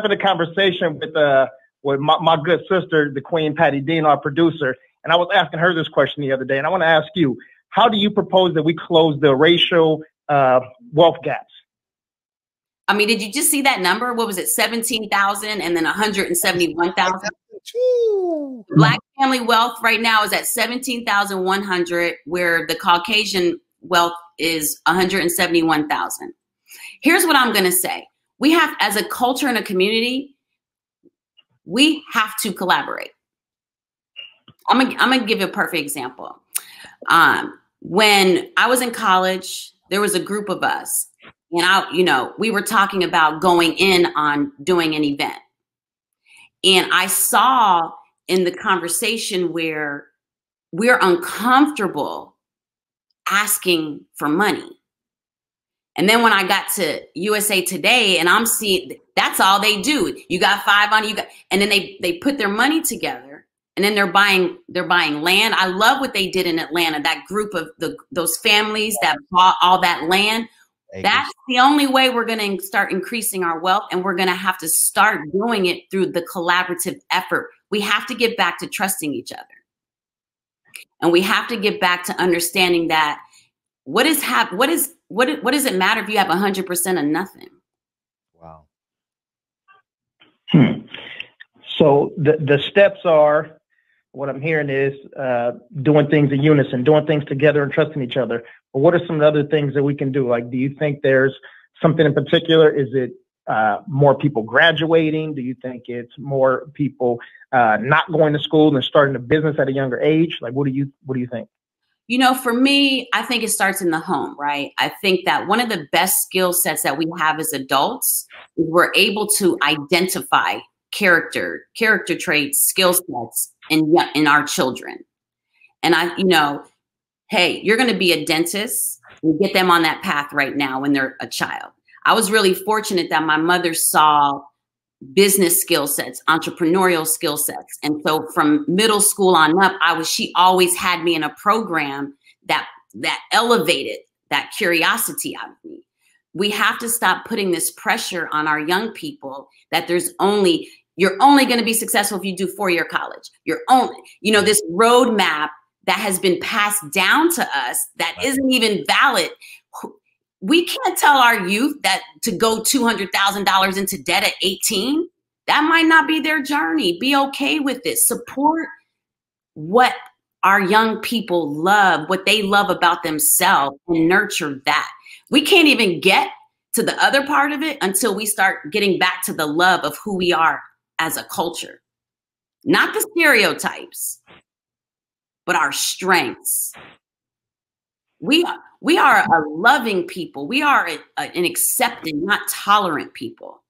having a conversation with my good sister, the Queen Patty Dean, our producer, and I was asking her this question the other day, and I want to ask you, how do you propose that we close the racial wealth gaps? I mean, did you just see that number? What was it, 17,000 and then 171,000? Black family wealth right now is at 17,100, where the Caucasian wealth is 171,000. Here's what I'm going to say. We have, as a culture and a community, we have to collaborate. I'm gonna give you a perfect example. When I was in college, there was a group of us, and we were talking about going in on doing an event. And I saw in the conversation where we're uncomfortable asking for money. And then when I got to USA Today, and I'm seeing that's all they do. You got 5 on you, and then they put their money together, and then they're buying land. I love what they did in Atlanta. That group of those families that bought all that land. That's the only way we're going to start increasing our wealth, and we're going to have to start doing it through the collaborative effort. We have to get back to trusting each other, and we have to get back to understanding that what does it matter if you have 100% of nothing? Wow. So the steps are, what I'm hearing is doing things in unison, doing things together and trusting each other. But what are some of the other things that we can do? Like, do you think there's something in particular? Is it more people graduating? Do you think it's more people not going to school and starting a business at a younger age? Like, what do you think? For me, I think it starts in the home, right? I think that one of the best skill sets that we have as adults is we're able to identify character traits, skill sets in our children. And hey, you're going to be a dentist. We get them on that path right now when they're a child. I was really fortunate that my mother saw business skill sets, entrepreneurial skill sets. And so from middle school on up, she always had me in a program that elevated that curiosity out of me. We have to stop putting this pressure on our young people that you're only going to be successful if you do 4-year college. You're only, this roadmap that has been passed down to us that isn't even valid. We can't tell our youth that to go $200,000 into debt at 18. That might not be their journey. Be okay with it. Support what our young people love, what they love about themselves, and nurture that. We can't even get to the other part of it until we start getting back to the love of who we are as a culture. Not the stereotypes, but our strengths. We are a loving people. We are an accepting, not tolerant people.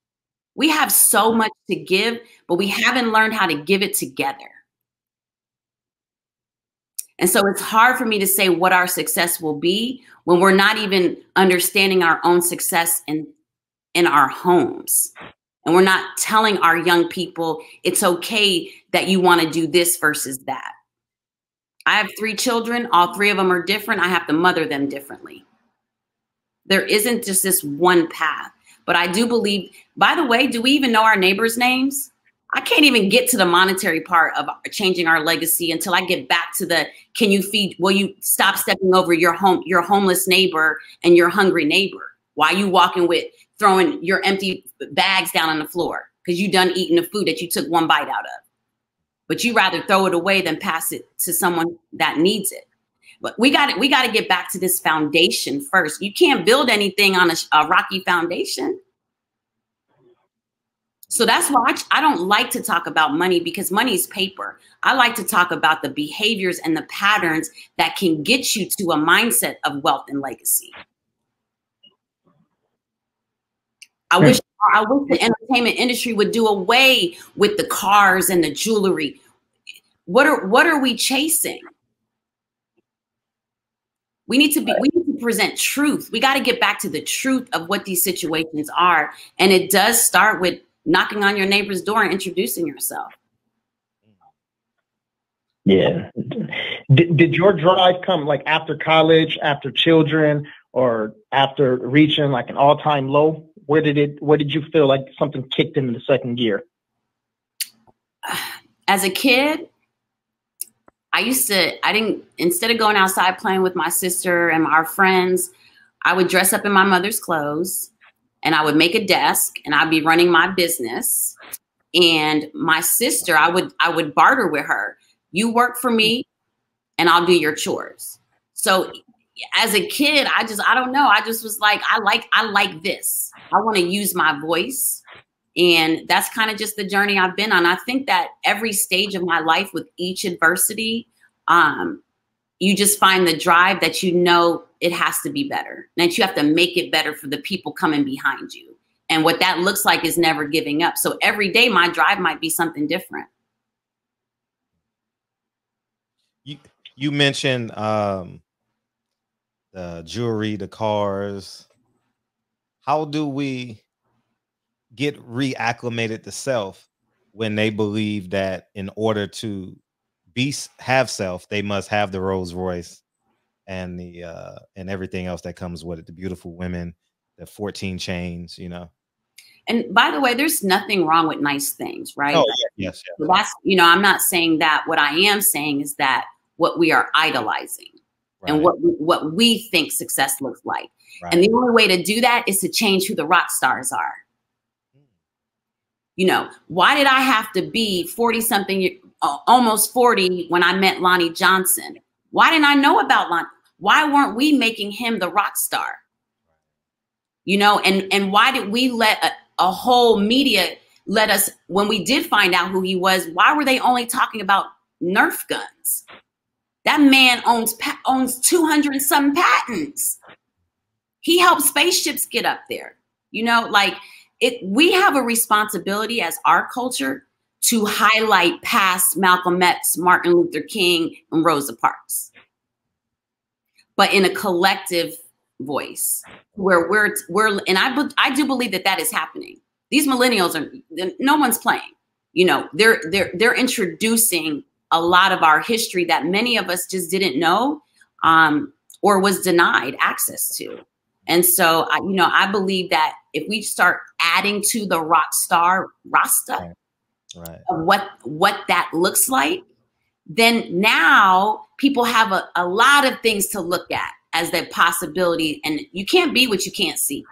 We have so much to give, but we haven't learned how to give it together. And so it's hard for me to say what our success will be when we're not even understanding our own success in our homes. And we're not telling our young people it's okay that you want to do this versus that. I have 3 children. All 3 of them are different. I have to mother them differently. There isn't just this one path. But I do believe, by the way, do we even know our neighbors' names? I can't even get to the monetary part of changing our legacy until I get back to will you stop stepping over your homeless neighbor and your hungry neighbor? Why are you walking with throwing your empty bags down on the floor because you done eating the food that you took 1 bite out of? But you rather throw it away than pass it to someone that needs it. But we got to get back to this foundation first. You can't build anything on a rocky foundation. So that's why I don't like to talk about money, because money is paper. I like to talk about the behaviors and the patterns that can get you to a mindset of wealth and legacy. I wish the entertainment industry would do away with the cars and the jewelry. What are we chasing? We need to present truth. We got to get back to the truth of what these situations are. And it does start with knocking on your neighbor's door and introducing yourself. Yeah. Did your drive come like after college, after children, or after reaching like an all-time low? where did you feel like something kicked into the second gear? As a kid, instead of going outside playing with my sister and our friends, I would dress up in my mother's clothes and I would make a desk and I'd be running my business. And my sister, I would barter with her. You work for me and I'll do your chores. So as a kid, I don't know. I just was like, I like this. I want to use my voice. And that's kind of just the journey I've been on. I think that every stage of my life with each adversity, you just find the drive that you know it has to be better, and that you have to make it better for the people coming behind you. And what that looks like is never giving up. So every day my drive might be something different. You mentioned the jewelry, the cars. How do we get reacclimated to self when they believe that in order to have self, they must have the Rolls Royce and the and everything else that comes with it, the beautiful women, the 14 chains, you know? And by the way, there's nothing wrong with nice things, right? Oh, yes. So that's, I'm not saying that. What I am saying is that what we are idolizing, right, and what we think success looks like. Right. And the only way to do that is to change who the rock stars are. Why did I have to be 40 something, almost 40 when I met Lonnie Johnson? Why didn't I know about Lonnie? Why weren't we making him the rock star? And why did we let a whole media let us, when we did find out who he was, why were they only talking about Nerf guns? That man owns 200 and some patents. He helped spaceships get up there. We have a responsibility as our culture to highlight past Malcolm X, Martin Luther King, and Rosa Parks, but in a collective voice where and I do believe that is happening. These millennials no one's playing. They're introducing a lot of our history that many of us just didn't know, or was denied access to. And so, I believe that if we start adding to the rock star roster, right, of what that looks like, then now people have a lot of things to look at as their possibility. And you can't be what you can't see.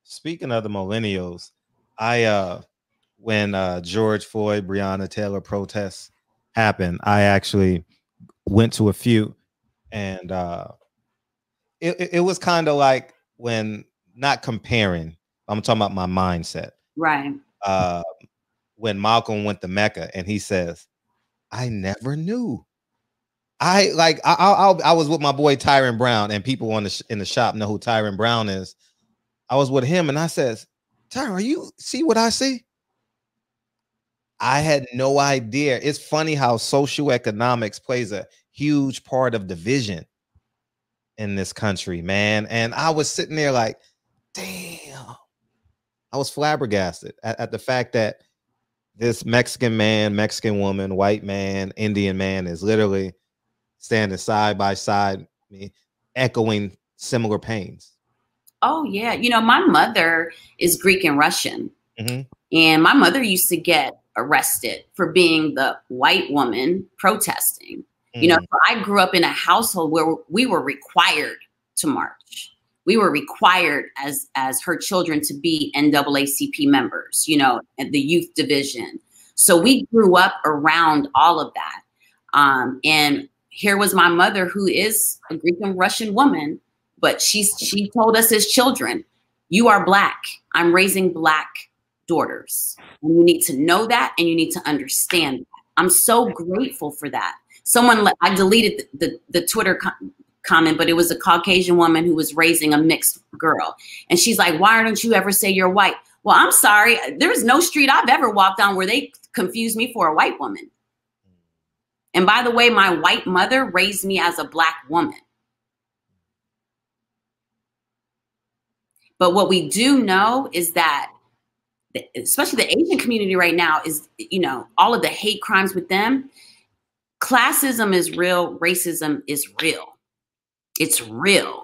Speaking of the millennials, when George Floyd, Breonna Taylor protests happened, I actually went to a few, and it was kind of like, when, not comparing, I'm talking about my mindset. Right. When Malcolm went to Mecca and he says, I never knew. I was with my boy Tyron Brown, and people in the shop know who Tyron Brown is. I was with him and I says, Tyron, you see what I see? I had no idea. It's funny how socioeconomics plays a huge part of division in this country, man. And I was sitting there like, damn. I was flabbergasted at the fact that this Mexican man, Mexican woman, white man, Indian man is literally standing side by side, me, echoing similar pains. Oh, yeah. My mother is Greek and Russian. Mm-hmm. And my mother used to get arrested for being the white woman protesting. Mm-hmm. So I grew up in a household where we were required to march. We were required as her children to be NAACP members, at the youth division. So we grew up around all of that. And here was my mother, who is a Greek and Russian woman, but she told us as children, you are Black. I'm raising Black daughters. And you need to know that, and you need to understand that. I'm so grateful for that. I deleted the Twitter comment, but it was a Caucasian woman who was raising a mixed girl. And she's like, why don't you ever say you're white? Well, I'm sorry. There's no street I've ever walked on where they confused me for a white woman. And by the way, my white mother raised me as a Black woman. But what we do know is that, especially the Asian community right now, is, all of the hate crimes with them. Classism is real. Racism is real. It's real.